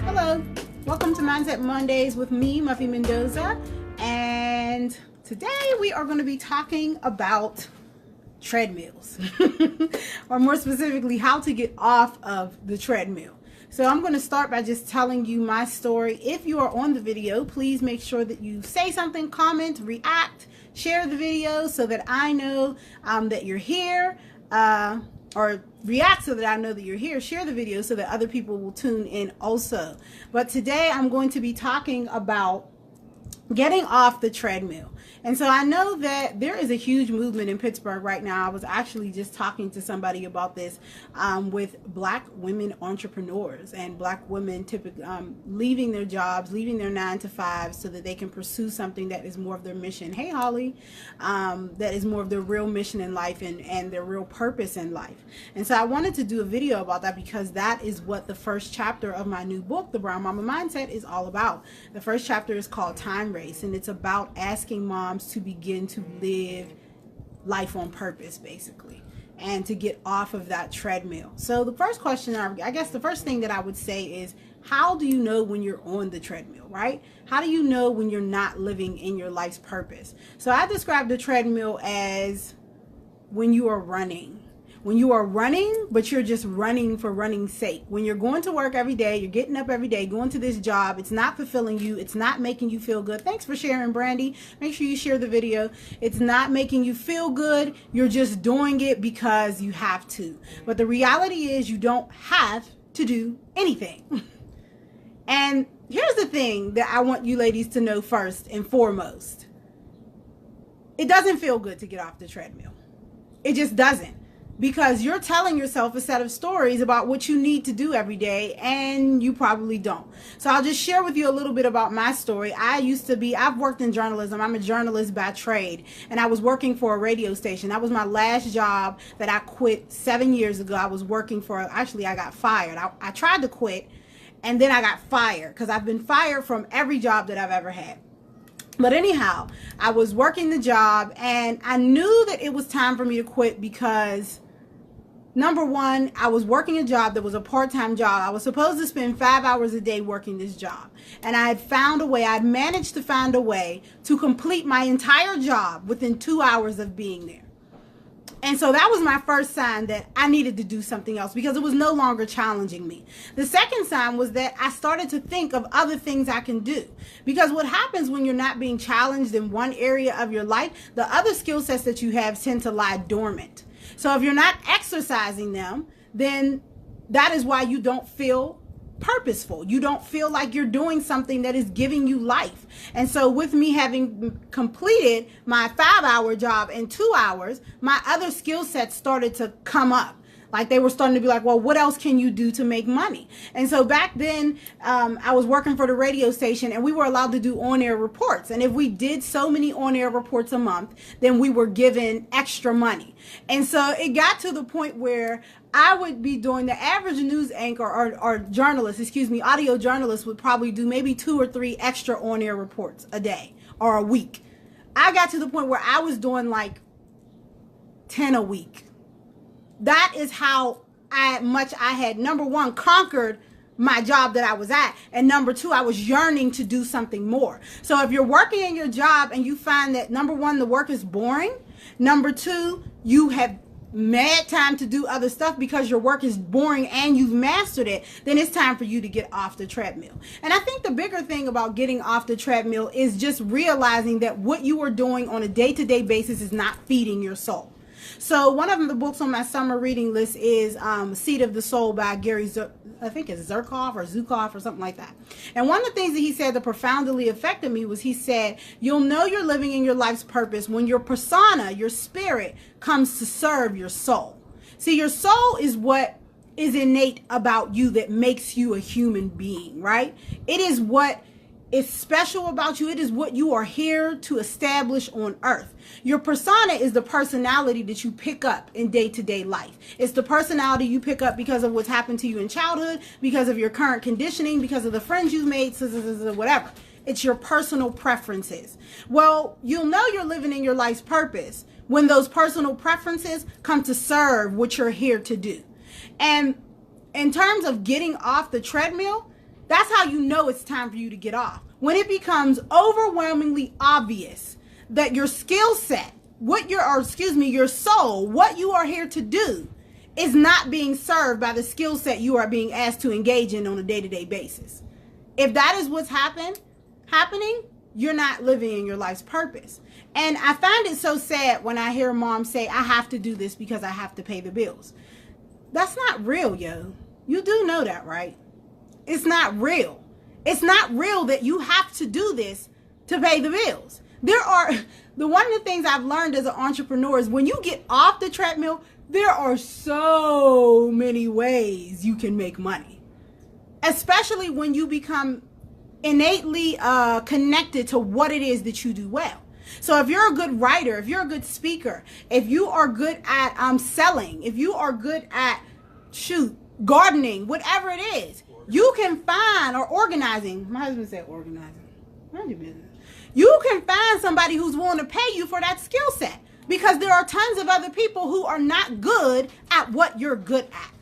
Hello, welcome to Mindset Mondays with me, Muffy Mendoza, and today we are going to be talking about treadmills, or more specifically, how to get off of the treadmill. So I'm going to start by just telling you my story. If you are on the video, please make sure that you say something, comment, react, share the video so that I know that you're here, or react so that I know that you're here. Share the video so that other people will tune in also. But today I'm going to be talking about getting off the treadmill. And so I know that there is a huge movement in Pittsburgh right now. I was actually just talking to somebody about this with Black women entrepreneurs and Black women typically leaving their jobs, leaving their 9-to-5 so that they can pursue something that is more of their mission. Hey, Holly, that is more of their real mission in life and their real purpose in life. And so I wanted to do a video about that because that is what the first chapter of my new book, The Brown Mama Mindset, is all about. The first chapter is called Time Race, and it's about asking moms to begin to live life on purpose, basically, and to get off of that treadmill. So the first question, I guess the first thing that I would say is, how do you know when you're on the treadmill, right? How do you know when you're not living in your life's purpose? So I describe the treadmill as when you are running. When you are running, but you're just running for running's sake. When you're going to work every day, you're getting up every day, going to this job, it's not fulfilling you, it's not making you feel good. Thanks for sharing, Brandy. Make sure you share the video. It's not making you feel good. You're just doing it because you have to. But the reality is you don't have to do anything. And here's the thing that I want you ladies to know first and foremost. It doesn't feel good to get off the treadmill. It just doesn't. Because you're telling yourself a set of stories about what you need to do every day, and you probably don't. So I'll just share with you a little bit about my story. I've worked in journalism. I'm a journalist by trade, and I was working for a radio station. That was my last job that I quit 7 years ago. I was working for, actually I got fired. I tried to quit, and then I got fired because I've been fired from every job that I've ever had. But anyhow, I was working the job, and I knew that it was time for me to quit because, number one, I was working a job that was a part-time job. I was supposed to spend 5 hours a day working this job. And I had managed to find a way to complete my entire job within 2 hours of being there. And so that was my first sign that I needed to do something else because it was no longer challenging me. The second sign was that I started to think of other things I can do. Because what happens when you're not being challenged in one area of your life, the other skill sets that you have tend to lie dormant. So if you're not exercising them, then that is why you don't feel purposeful. You don't feel like you're doing something that is giving you life. And so with me having completed my 5-hour job in 2 hours, my other skill sets started to come up. Like they were starting to be like, well, what else can you do to make money? And so back then, I was working for the radio station, and we were allowed to do on-air reports. And if we did so many on-air reports a month, then we were given extra money. And so it got to the point where I would be doing, the average news anchor or journalist, audio journalist would probably do maybe 2 or 3 extra on-air reports a day or a week. I got to the point where I was doing like 10 a week. That is how much I had, number one, conquered my job that I was at. And number two, I was yearning to do something more. So if you're working in your job and you find that, number one, the work is boring. Number two, you have mad time to do other stuff because your work is boring and you've mastered it, then it's time for you to get off the treadmill. And I think the bigger thing about getting off the treadmill is just realizing that what you are doing on a day-to-day basis is not feeding your soul. So one of the books on my summer reading list is Seed of the Soul by Gary, I think it's Zukov or something like that. And one of the things that he said that profoundly affected me was he said, you'll know you're living in your life's purpose when your persona, your spirit, comes to serve your soul. See, your soul is what is innate about you that makes you a human being, right? It is what is special about you. It is what you are here to establish on earth. Your persona is the personality that you pick up in day-to-day life. It's the personality you pick up because of what's happened to you in childhood, because of your current conditioning, because of the friends you've made, whatever. It's your personal preferences. Well, you'll know you're living in your life's purpose when those personal preferences come to serve what you're here to do. And in terms of getting off the treadmill, That's how you know it's time for you to get off. When it becomes overwhelmingly obvious that your skill set, your soul, what you are here to do is not being served by the skill set you are being asked to engage in on a day-to-day basis. If that is what's happening, you're not living in your life's purpose. And I find it so sad when I hear moms say, I have to do this because I have to pay the bills. That's not real, yo. You do know that, right? It's not real. It's not real that you have to do this to pay the bills. One of the things I've learned as an entrepreneur is when you get off the treadmill, there are so many ways you can make money. Especially when you become innately connected to what it is that you do well. So if you're a good writer, if you're a good speaker, if you are good at selling, if you are good at gardening, whatever it is, you can find, or organizing. My husband said organizing. Mind your business. You can find somebody who's willing to pay you for that skill set, because there are tons of other people who are not good at what you're good at.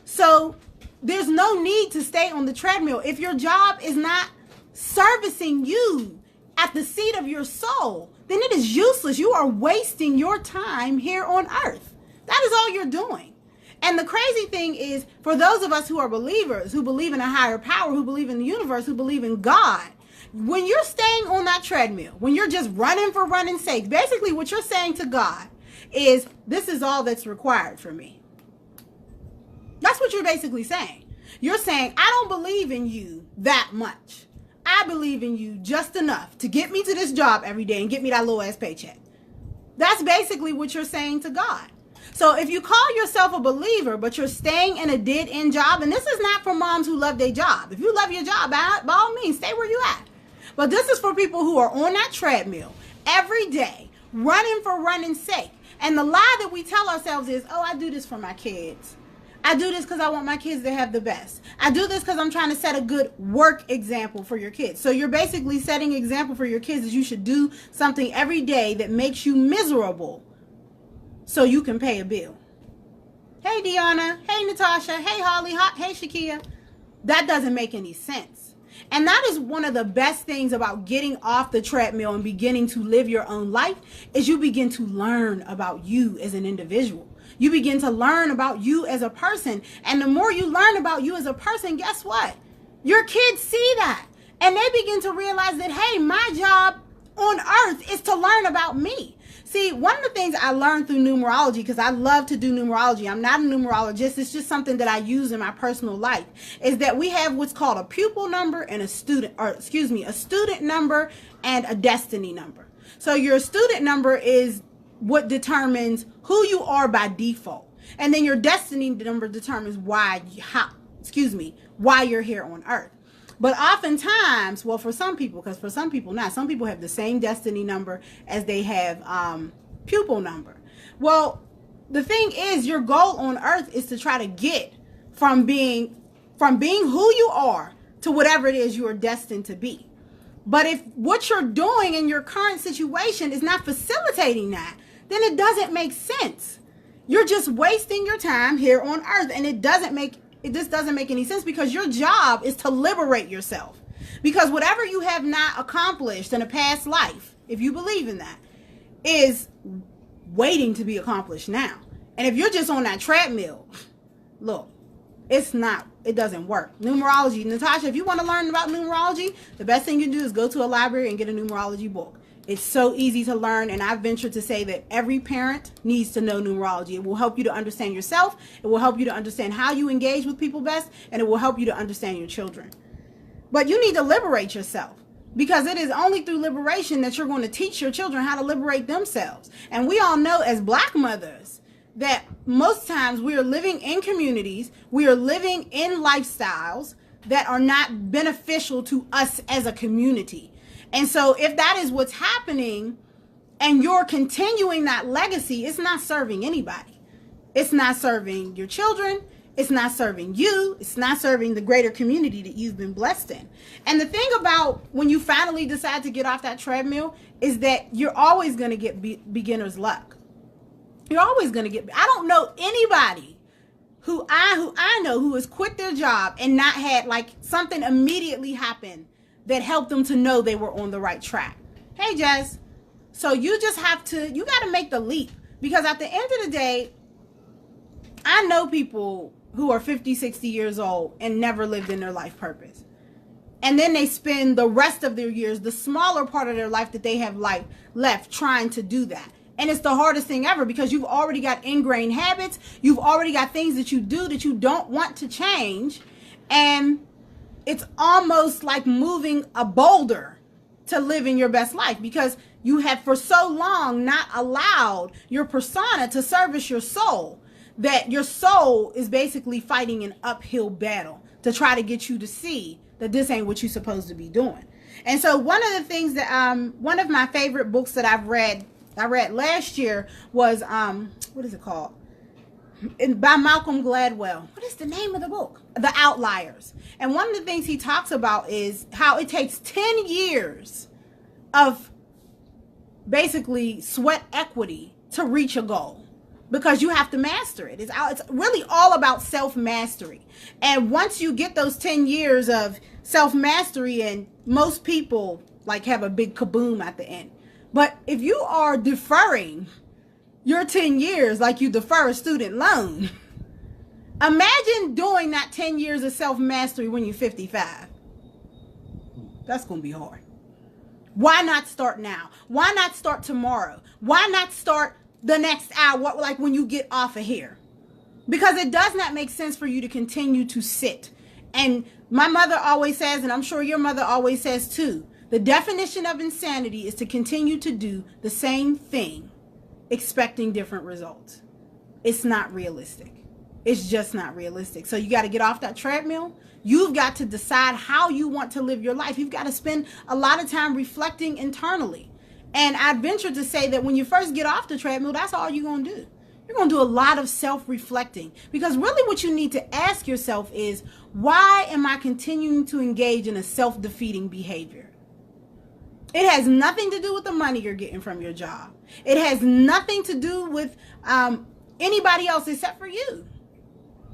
So there's no need to stay on the treadmill. If your job is not servicing you at the seat of your soul, then it is useless. You are wasting your time here on earth. That is all you're doing. And the crazy thing is, for those of us who are believers, who believe in a higher power, who believe in the universe, who believe in God, when you're staying on that treadmill, when you're just running for running's sake, basically what you're saying to God is, this is all that's required for me. That's what you're basically saying. You're saying, I don't believe in you that much. I believe in you just enough to get me to this job every day and get me that little ass paycheck. That's basically what you're saying to God. So if you call yourself a believer, but you're staying in a dead-end job, and this is not for moms who love their job. If you love your job, by all means, stay where you at. But this is for people who are on that treadmill every day, running for running's sake. And the lie that we tell ourselves is, oh, I do this for my kids. I do this because I want my kids to have the best. I do this because I'm trying to set a good work example for your kids. So you're basically setting an example for your kids that you should do something every day that makes you miserable so you can pay a bill. Hey, Deanna. Hey, Natasha. Hey, Holly. Hey, Shakia. That doesn't make any sense. And that is one of the best things about getting off the treadmill and beginning to live your own life, is you begin to learn about you as an individual. You begin to learn about you as a person. And the more you learn about you as a person, guess what? Your kids see that. And they begin to realize that, hey, my job on earth is to learn about me. See, one of the things I learned through numerology, because I love to do numerology, I'm not a numerologist, it's just something that I use in my personal life, is that we have what's called a pupil number and a student number and a destiny number. So your student number is what determines who you are by default. And then your destiny number determines why you're here on earth. But oftentimes, well, for some people, because for some people not, some people have the same destiny number as they have pupil number. Well, the thing is, your goal on earth is to try to get from being who you are to whatever it is you are destined to be. But if what you're doing in your current situation is not facilitating that, then it doesn't make sense. You're just wasting your time here on earth, and this doesn't make any sense, because your job is to liberate yourself. Because whatever you have not accomplished in a past life, if you believe in that, is waiting to be accomplished now. And if you're just on that treadmill, look, it doesn't work. Numerology, Natasha, if you want to learn about numerology, the best thing you can do is go to a library and get a numerology book. It's so easy to learn, and I venture to say that every parent needs to know numerology. It will help you to understand yourself. It will help you to understand how you engage with people best, and it will help you to understand your children. But you need to liberate yourself, because it is only through liberation that you're going to teach your children how to liberate themselves. And we all know, as Black mothers, that most times we are living in communities, we are living in lifestyles that are not beneficial to us as a community. And so if that is what's happening and you're continuing that legacy, it's not serving anybody. It's not serving your children. It's not serving you. It's not serving the greater community that you've been blessed in. And the thing about when you finally decide to get off that treadmill is that you're always going to get beginner's luck. You're always going to I don't know anybody who I know who has quit their job and not had like something immediately happen that helped them to know they were on the right track. Hey, Jess. So you just have to, you got to make the leap, because at the end of the day, I know people who are 50, 60 years old and never lived in their life purpose. And then they spend the rest of their years, the smaller part of their life that they have left trying to do that. And it's the hardest thing ever, because you've already got ingrained habits. You've already got things that you do that you don't want to change. And it's almost like moving a boulder to live in your best life, because you have for so long not allowed your persona to service your soul, that your soul is basically fighting an uphill battle to try to get you to see that this ain't what you're supposed to be doing. And so one of the things that one of my favorite books that I read last year was what is it called? By Malcolm Gladwell. What is the name of the book? The Outliers. And one of the things he talks about is how it takes 10 years of basically sweat equity to reach a goal, because you have to master it. It's really all about self-mastery. And once you get those 10 years of self-mastery, and most people like have a big kaboom at the end. But if you are deferring your 10 years like you defer a student loan, imagine doing that 10 years of self-mastery when you're 55. That's going to be hard. Why not start now? Why not start tomorrow? Why not start the next hour, like when you get off of here? Because it does not make sense for you to continue to sit. And my mother always says, and I'm sure your mother always says too, the definition of insanity is to continue to do the same thing, expecting different results. It's not realistic. It's just not realistic. So you got to get off that treadmill. You've got to decide how you want to live your life. You've got to spend a lot of time reflecting internally. And I'd venture to say that when you first get off the treadmill, that's all you're going to do. You're going to do a lot of self-reflecting, because really what you need to ask yourself is, why am I continuing to engage in a self-defeating behavior? It has nothing to do with the money you're getting from your job. It has nothing to do with anybody else except for you.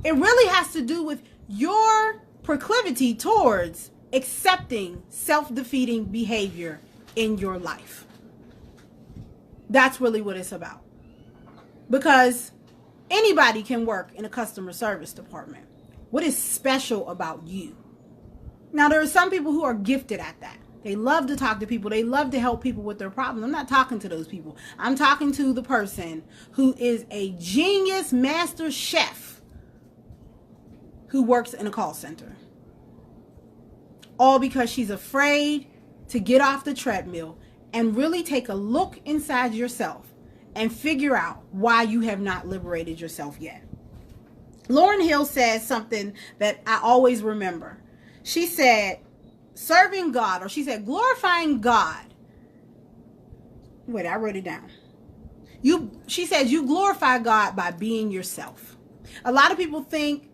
It really has to do with your proclivity towards accepting self-defeating behavior in your life. That's really what it's about. Because anybody can work in a customer service department. What is special about you? Now, there are some people who are gifted at that. They love to talk to people. They love to help people with their problems. I'm not talking to those people. I'm talking to the person who is a genius master chef who works in a call center. All because she's afraid to get off the treadmill and really take a look inside yourself and figure out why you have not liberated yourself yet. Lauryn Hill says something that I always remember. She said, serving God, or she said, glorifying God. Wait, I wrote it down. She says, you glorify God by being yourself. A lot of people think,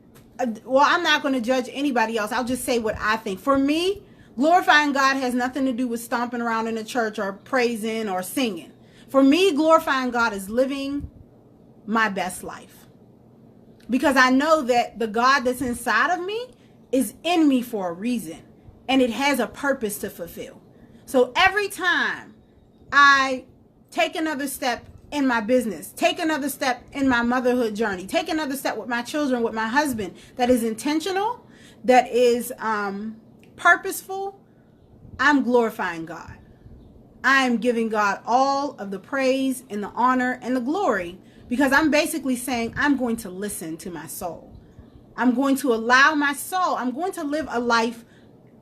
well, I'm not going to judge anybody else. I'll just say what I think. For me, glorifying God has nothing to do with stomping around in a church or praising or singing. For me, glorifying God is living my best life. Because I know that the God that's inside of me is in me for a reason. And it has a purpose to fulfill. So every time I take another step in my business, take another step in my motherhood journey, take another step with my children, with my husband, that is intentional, that is purposeful, I'm glorifying God. I am giving God all of the praise and the honor and the glory, because I'm basically saying I'm going to listen to my soul. I'm going to allow my soul, I'm going to live a life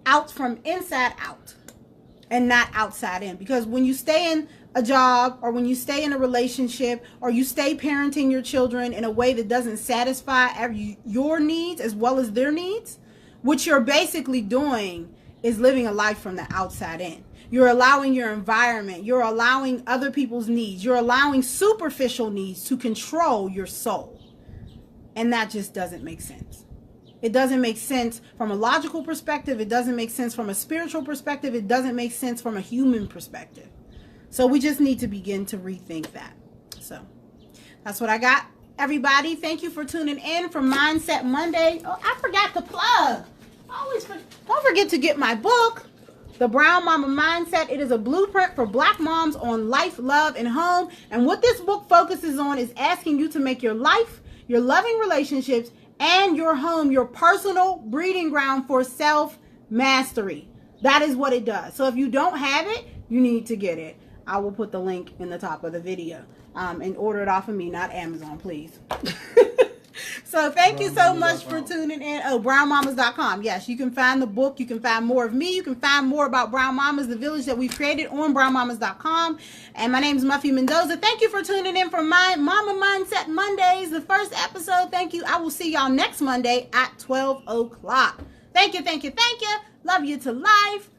out from inside out and not outside in. Because when you stay in a job, or when you stay in a relationship, or you stay parenting your children in a way that doesn't satisfy your needs as well as their needs, what you're basically doing is living a life from the outside in. You're allowing your environment, you're allowing other people's needs, you're allowing superficial needs to control your soul. And that just doesn't make sense. It doesn't make sense from a logical perspective. It doesn't make sense from a spiritual perspective. It doesn't make sense from a human perspective. So we just need to begin to rethink that. So that's what I got everybody. Thank you for tuning in for Mindset Monday. Oh, I forgot to plug. Don't forget to get my book, The Brown Mama Mindset. It is a blueprint for Black moms on life, love, and home. And what this book focuses on is asking you to make your life, your loving relationships, and your home your personal breeding ground for self-mastery. That is what it does. So if you don't have it, you need to get it. I will put the link in the top of the video. And order it off of me, not Amazon, please. So thank you so much for tuning in. Oh, brownmamas.com. Yes, you can find the book. You can find more of me. You can find more about Brown Mamas, the village that we've created, on brownmamas.com. And my name is Muffy Mendoza. Thank you for tuning in for my Mama Mindset Mondays, the first episode. Thank you. I will see y'all next Monday at 12 o'clock. Thank you, thank you, thank you. Love you to life.